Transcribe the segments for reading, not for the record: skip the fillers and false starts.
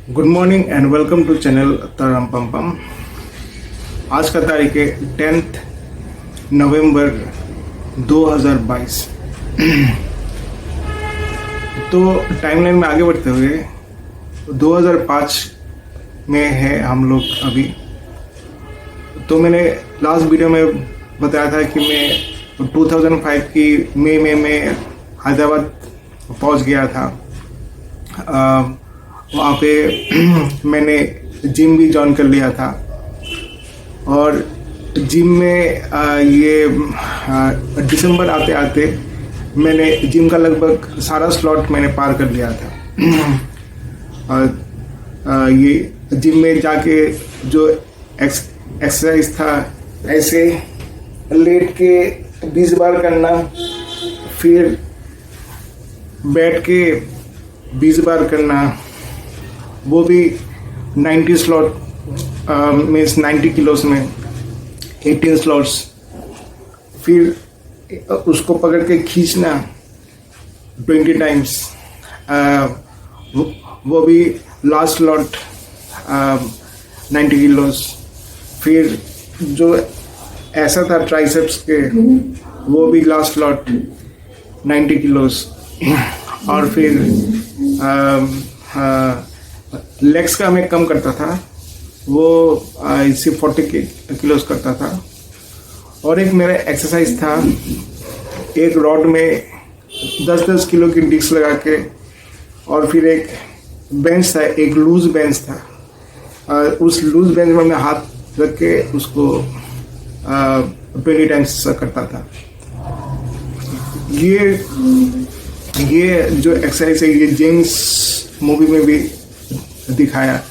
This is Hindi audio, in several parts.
Good morning and welcome to channel तरम पम पम। आज का तारीख है 10 नवंबर 2022। तो टाइमलाइन में आगे बढ़ते हुए 2005 में है हम लोग अभी। तो मैंने लास्ट वीडियो में बताया था कि मैं 2005 की मई में हैदराबाद पहुंच गया था। वहाँ पे मैंने जिम भी ज्वाइन कर लिया था और जिम में ये दिसंबर आते आते मैंने जिम का लगभग सारा स्लॉट मैंने पार कर लिया था। और ये जिम में जाके जो एक्सरसाइज था, ऐसे लेट के 20 बार करना, फिर बैठ के 20 बार करना, वो भी 90 स्लॉट मीन्स 90 किलोस में 18 स्लॉट्स, फिर उसको पकड़ के खींचना 20 टाइम्स, वो भी लास्ट स्लॉट 90 किलोस, फिर जो ऐसा था ट्राइसेप्स के वो भी लास्ट स्लॉट 90 किलोस, और फिर लेग्स का मैं कम करता था, वो इसे 40 किलोस करता था। और एक मेरा एक्सरसाइज था, एक रॉड में 10-10 किलो की डिस्क लगा के, और फिर एक बेंच था, एक लूज बेंच था, उस लूज बेंच में मैं हाथ रख के उसको 20 टाइम्स करता था। ये जो एक्सरसाइज है ये जेम्स मूवी में भी दिखाया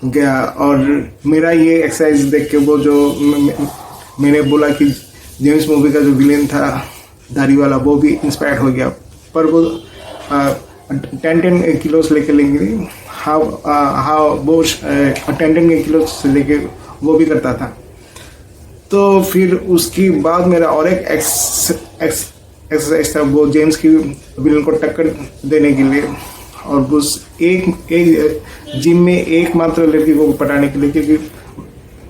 गया, और मेरा ये एक्सरसाइज देख के वो जो मैंने बोला कि जेम्स मूवी का जो विलेन था दाढ़ी वाला, वो भी इंस्पायर हो गया। पर वो 10 किलोस लेके लेंगे, वो 10 किलोस से लेके वो भी करता था। तो फिर उसके बाद मेरा और एक एक्सरसाइज था, वो जेम्स की विलेन को टक्कर देने के लिए, और उस एक जिम में एकमात्र लड़की को पटाने के लिए, क्योंकि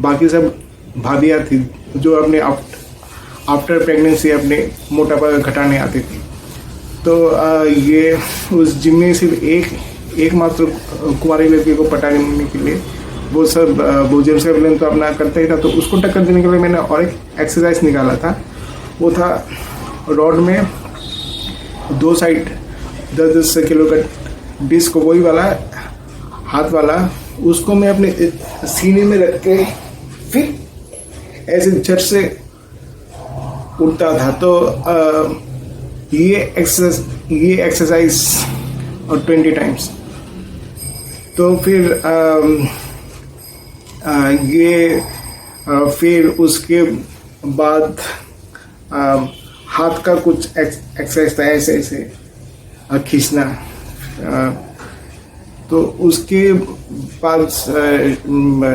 बाकी सब भाभियाँ थी जो अपने आफ्टर प्रेगनेंसी अपने मोटापा घटाने आती थी। तो ये उस जिम में सिर्फ एकमात्र कुंवारी लड़की को पटाने के लिए वो जेम्स का विलेन तो अपना करता ही था, तो उसको टक्कर देने के लिए मैंने और एक एक्सरसाइज निकाला था। वो था रॉड में 2 साइड 10-10 किलो का डिस्क, वही वाला हाथ वाला, उसको मैं अपने सीने में रख के फिर ऐसे झट से उठता था। तो ये एक्सरसाइज और 20 टाइम्स। तो फिर फिर उसके बाद हाथ का कुछ एक्सरसाइज था, ऐसे खींचना। तो उसके बाद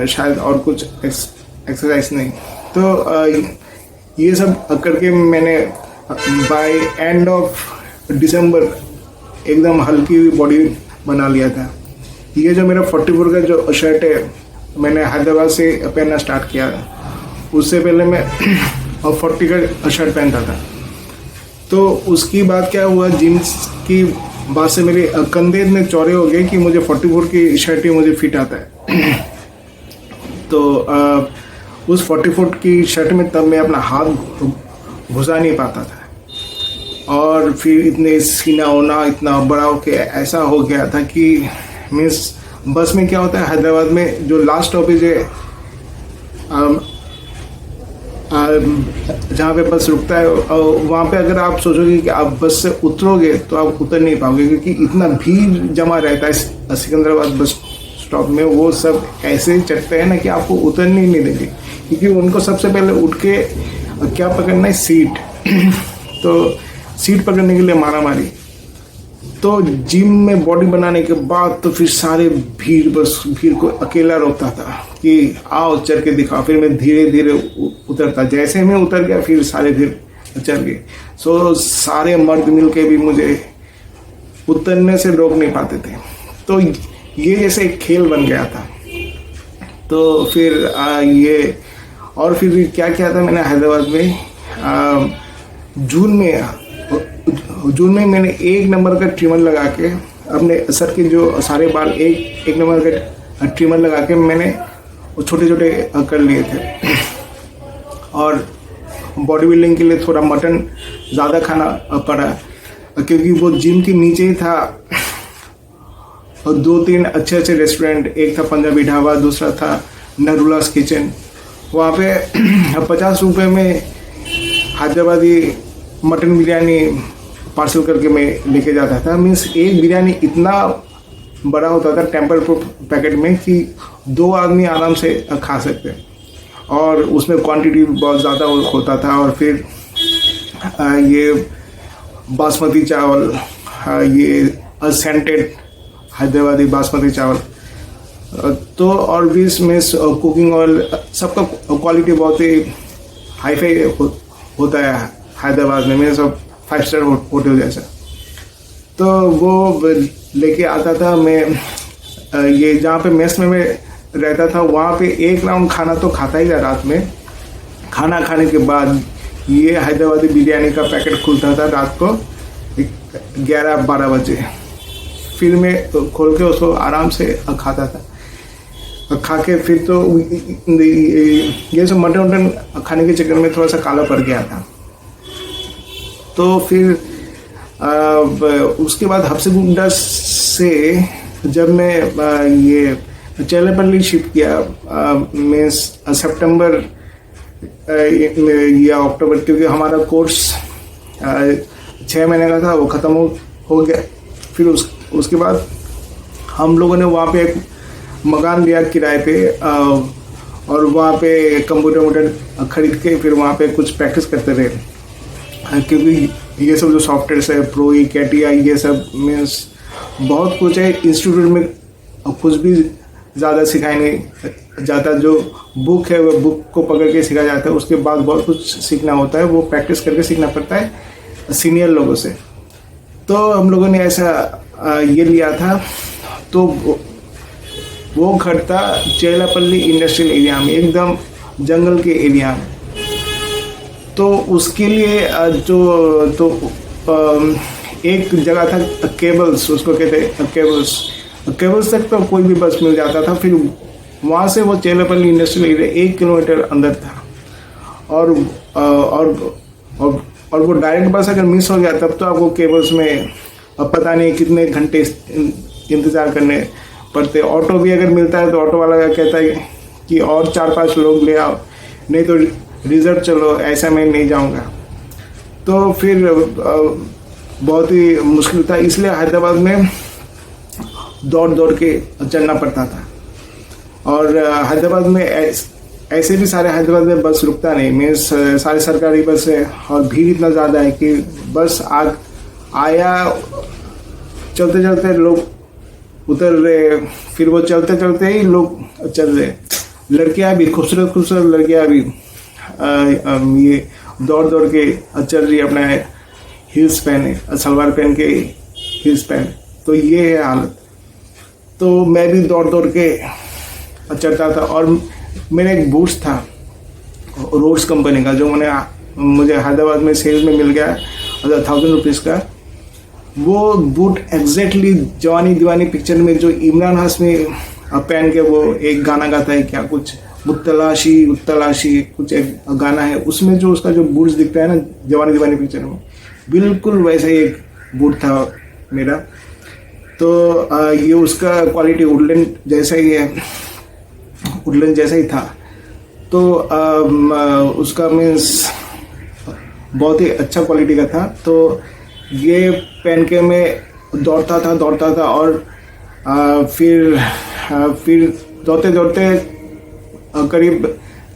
शायद और कुछ एक्सरसाइज नहीं। तो ये सब करके मैंने बाय एंड ऑफ दिसंबर एकदम हल्की बॉडी बना लिया था। ये जो मेरा 44 का जो शर्ट है, मैंने हैदराबाद से पहनना स्टार्ट किया। उससे पहले मैं 40 का शर्ट पहनता था। तो उसकी बाद क्या हुआ, जीन्स की बाद से मेरे कंधे इतने चौड़े हो गए कि मुझे 44 की शर्ट ही मुझे फिट आता है। तो उस 44 की शर्ट में तब मैं अपना हाथ घुसा नहीं पाता था, और फिर इतने सीना होना इतना बड़ा हो के ऐसा हो गया था कि मीन्स बस में क्या होता है, हैदराबाद में जो लास्ट स्टॉपेज है जहाँ पे बस रुकता है, वहाँ पे अगर आप सोचोगे कि आप बस से उतरोगे तो आप उतर नहीं पाओगे, क्योंकि इतना भीड़ जमा रहता है सिकंदराबाद बस स्टॉप में। वो सब ऐसे चढ़ते हैं ना कि आपको उतरने ही नहीं देंगे, क्योंकि उनको सबसे पहले उठ के क्या पकड़ना है, सीट। तो सीट पकड़ने के लिए मारामारी। तो जिम में बॉडी बनाने के बाद तो फिर सारे भीड़ को अकेला रोकता था कि आओ चढ़ के दिखाओ। फिर मैं धीरे धीरे उतरता, जैसे मैं उतर गया फिर सारे भीड़ चढ़ गए। सो सारे मर्द मिल के भी मुझे उतरने से रोक नहीं पाते थे। तो ये जैसे एक खेल बन गया था। तो फिर ये और फिर भी क्या किया था मैंने हैदराबाद में, जून में मैंने 1 नंबर का ट्रिमर लगा के अपने सर के जो सारे बाल एक नंबर का ट्रिमर लगा के मैंने छोटे छोटे कर लिए थे। और बॉडी बिल्डिंग के लिए थोड़ा मटन ज़्यादा खाना पड़ा, क्योंकि वो जिम के नीचे ही था। और 2-3 अच्छे रेस्टोरेंट, एक था पंजाबी ढाबा, दूसरा था नरूलास किचन। वहाँ पे 50 रुपये में हैदराबादी मटन बिरयानी पार्सल करके मैं लेके जाता था। मीन्स एक बिरयानी इतना बड़ा होता था टेम्पर प्रूफ पैकेट में कि 2 आदमी आराम से खा सकते, और उसमें क्वांटिटी बहुत ज़्यादा होता था। और फिर ये बासमती चावल, ये सेंटेड हैदराबादी बासमती चावल, तो और भी इसमें कुकिंग ऑयल सबका क्वालिटी बहुत ही हाई फाई होता है हैदराबाद में, मेरे सब 5 स्टार होटल जैसा। तो वो लेके आता था मैं। ये जहाँ पे मेस में मैं रहता था वहाँ पे 1 राउंड खाना तो खाता ही था रात में। खाना खाने के बाद ये हैदराबादी बिरयानी का पैकेट खुलता था रात को 11-12 बजे। फिर मैं खोल के उसको आराम से खाता था। खा के फिर तो ये सब मटन खाने के चक्कर में थोड़ा सा काला पड़ गया था। तो फिर उसके बाद हब्सीगुड्डा से जब मैं ये चेल्लापल्ली शिफ्ट किया, मैं सितंबर या अक्टूबर, क्योंकि हमारा कोर्स 6 महीने का था, वो ख़त्म हो गया। फिर उसके बाद हम लोगों ने वहाँ पे एक मकान लिया किराए पे, और वहाँ पे कंप्यूटर खरीद के फिर वहाँ पे कुछ प्रैक्टिस करते रहे। क्योंकि ये सब जो सॉफ्टवेयर है, प्रोई, कैटिया, ये सब मीन्स बहुत कुछ है। इंस्टीट्यूट में कुछ भी ज़्यादा सिखाया नहीं जाता। जो बुक है वो बुक को पकड़ के सीखा जाता है, उसके बाद बहुत कुछ सीखना होता है, वो प्रैक्टिस करके सीखना पड़ता है सीनियर लोगों से। तो हम लोगों ने ऐसा ये लिया था। तो वो घर था चेल्लापल्ली इंडस्ट्रियल एरिया में, एकदम जंगल के एरिया में। तो उसके लिए एक जगह था केबल्स, उसको कहते हैं केबल्स तक तो कोई भी बस मिल जाता था। फिर वहाँ से वो चेल्लापल्ली इंडस्ट्रियल एरिया 1 किलोमीटर अंदर था। और वो डायरेक्ट बस अगर मिस हो गया तब तो आपको केबल्स में पता नहीं कितने घंटे इंतज़ार करने पड़ते। ऑटो भी अगर मिलता है तो ऑटो वाला कहता है कि और 4-5 लोग ले आओ, नहीं तो रिजर्व चलो, ऐसा मैं नहीं जाऊंगा। तो फिर बहुत ही मुश्किल था, इसलिए हैदराबाद में दौड़ के चलना पड़ता था। और हैदराबाद में ऐसे भी सारे हैदराबाद में बस रुकता नहीं, मैं सारे सरकारी बस है, और भीड़ इतना ज़्यादा है कि बस आया, चलते चलते लोग उतर रहे, फिर वो चलते चलते ही लोग चल रहे। लड़कियां भी, खूबसूरत लड़कियां भी ये दौड़ के चल रही है, अपना हील्स पहने, सलवार पहन के हील्स पहने। तो ये है हालत। तो मैं भी दौड़ के चलता था। और मेरा एक बूट्स था रोड्स कंपनी का, जो मुझे हैदराबाद में सेल में मिल गया 1000 रुपीज़ का। वो बूट एग्जैक्टली जवानी दीवानी पिक्चर में जो इमरान हाशमी पहन के वो एक गाना गाता है, क्या कुछ उत्तलाशी कुछ एक गाना है, उसमें जो उसका जो बूट्स दिखता है ना जवानी दीवानी पिक्चर में, बिल्कुल वैसा ही एक बूट था मेरा। तो ये उसका क्वालिटी वुडलैंड जैसा ही था। तो उसका मीन्स बहुत ही अच्छा क्वालिटी का था। तो ये पहन के मैं दौड़ता था। और फिर दौड़ते करीब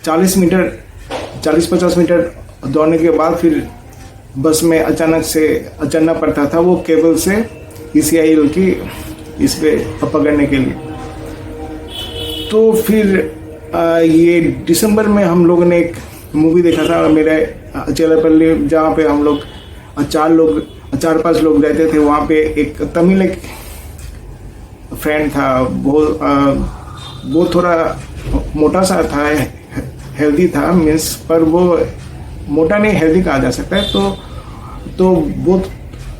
40-50 मीटर दौड़ने के बाद फिर बस में अचानक से चलना पड़ता था वो केबल से ECIL की इस पे पकड़ने के लिए। तो फिर ये दिसंबर में हम लोगों ने एक मूवी देखा था मेरे चेल्लापल्ली, जहाँ पे हम लोग 4-5 लोग रहते थे। वहाँ पे एक तमिल फ्रेंड था वो थोड़ा मोटा सा था, हेल्दी था मीन्स, पर वो मोटा नहीं, हेल्दी कहा जा सकता है। तो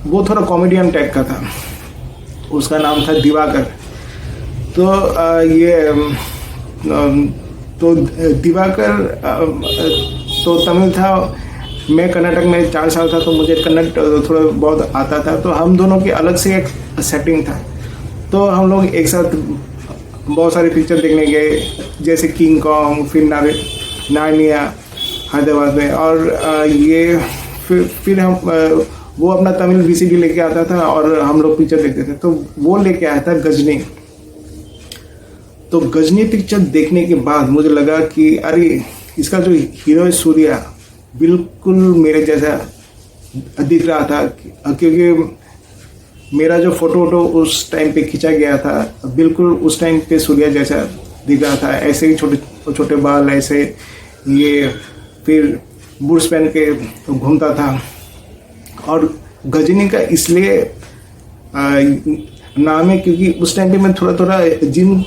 वो थोड़ा कॉमेडियन टाइप का था। उसका नाम था दिवाकर। तो तो दिवाकर तो तमिल था, मैं कर्नाटक में 4 साल था, तो मुझे कन्नड़ थोड़ा बहुत आता था। तो हम दोनों की अलग से एक सेटिंग था। तो हम लोग एक साथ बहुत सारे पिक्चर देखने गए, जैसे किंग कॉन्ग, फिर नार्निया हैदराबाद में। और ये फिर हम वो अपना तमिल वीसीडी लेके आता था और हम लोग पिक्चर देखते थे। तो वो लेके आया था गजनी। तो गजनी पिक्चर देखने के बाद मुझे लगा कि अरे इसका जो हीरो है सूर्या, बिल्कुल मेरे जैसा दिख रहा था, क्योंकि मेरा जो फोटो उस टाइम पे खींचा गया था, बिल्कुल उस टाइम पे सूर्या जैसा दिख रहा था। ऐसे ही छोटे छोटे बाल, ऐसे ये, फिर बूट्स पहन के घूमता था। और गजनी का इसलिए नाम है क्योंकि उस टाइम पे मैं थोड़ा जिम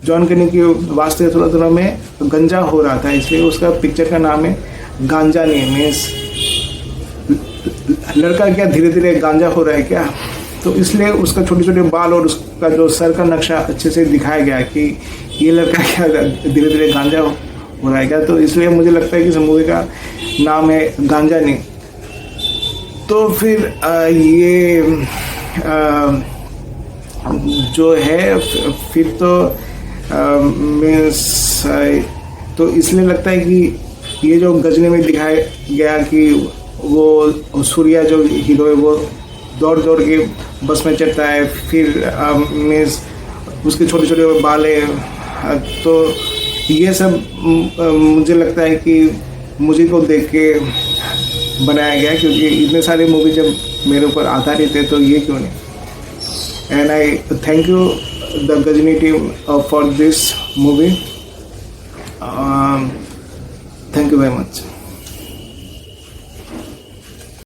ज्वाइन करने के वास्ते थोड़ा मैं गंजा हो रहा था, इसलिए उसका पिक्चर का नाम है गांजा नहीं। मीन्स लड़का क्या धीरे धीरे गांजा हो रहा है क्या, तो इसलिए उसका छोटे छोटे बाल और उसका जो सर का नक्शा अच्छे से दिखाया गया कि ये लड़का क्या धीरे धीरे गांजा हो रहा है क्या। तो इसलिए मुझे लगता है कि इस मूवी का नाम है गांजा नहीं। तो फिर ये जो है फिर तो मीन्स, तो इसलिए लगता है कि ये जो गजनी में दिखाया गया कि वो सूर्या जो हीरो है वो दौड़ के बस में चढ़ता है, फिर मीन्स उसके छोटे छोटे बाल है। तो ये सब मुझे लगता है कि मुझे को देख के बनाया गया, क्योंकि इतने सारे मूवी जब मेरे ऊपर आधारित थे तो ये क्यों नहीं। And I thank you the Ghajini team for this movie. Thank you very much.